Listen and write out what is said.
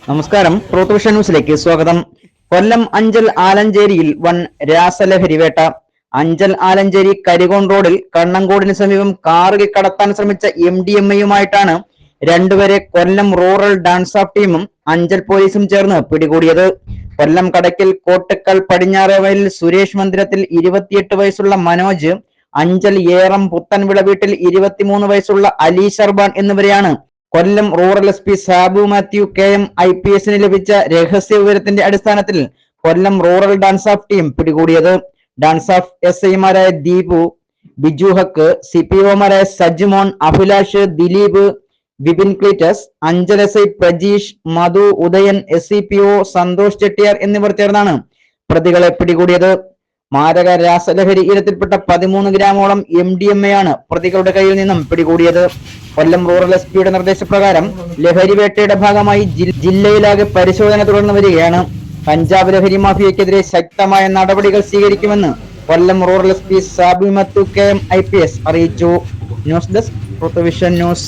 നമസ്കാരം. Truth vision ന്യൂസിലേക്ക് സ്വാഗതം. കൊല്ലം അഞ്ചൽ ആലഞ്ചേരിയിൽ വൻ രാസലഹരി വേട്ട. അഞ്ചൽ ആലഞ്ചേരി കരികോൺ റോഡിൽ കണ്ണങ്കോടിന് സമീപം കാറിൽ കടത്താൻ ശ്രമിച്ച MDMA-യുമായിട്ടാണ് രണ്ടുപേരെ കൊല്ലം റൂറൽ ഡാൻസ് ഓഫ് ടീമും അഞ്ചൽ പോലീസും ചേർന്ന് പിടികൂടിയത്. കൊല്ലം കടയ്ക്കൽ കോട്ടക്കൽ പടിഞ്ഞാറെ വയലിൽ സുരേഷ് മന്ദിരത്തിൽ 28 വയസ്സുള്ള മനോജ്, അഞ്ചൽ ഏറം പുത്തൻവിള വീട്ടിൽ 23 വയസ്സുള്ള അലി ഷർബാൻ എന്നിവരെയാണ് Kollam rural SP Sabu Mathew KM IPS-ന് ലഭിച്ച രഹസ്യ വിവരത്തിന്റെ അടിസ്ഥാനത്തിൽ Kollam rural DANSAF team പിടികൂടിയത്. ഡാൻസ് ഓഫ് SI-മാരായ ദീപു, ബിജു ഹക്ക്, CPO-മാരായ സജ്മോൻ, അഭിലാഷ്, ദിലീപ്, വിപിൻ ക്ലീറ്റസ്, അഞ്ചൽ SI പ്രജീഷ്, മധു, ഉദയൻ, SCPO സന്തോഷ് ചെട്ടിയാർ എന്നിവർ ചേർന്നാണ് പ്രതികളെ പിടികൂടിയത്. മാരക രാസലഹരി ഇനത്തിൽപ്പെട്ട 13 ഗ്രാമോളം MDMA-യാണ് പ്രതികളുടെ കയ്യിൽ നിന്നും പിടികൂടിയത്. കൊല്ലം റൂറൽ SP-യുടെ നിർദ്ദേശപ്രകാരം ലഹരി വേട്ടയുടെ ഭാഗമായി ജില്ലയിലാകെ പരിശോധന തുടർന്നു വരികയാണ്. കഞ്ചാവ് ലഹരി മാഫിയക്കെതിരെ ശക്തമായ നടപടികൾ സ്വീകരിക്കുമെന്ന് Kollam rural SP Sabu Mathew KM IPS അറിയിച്ചു. News desk truth vision news.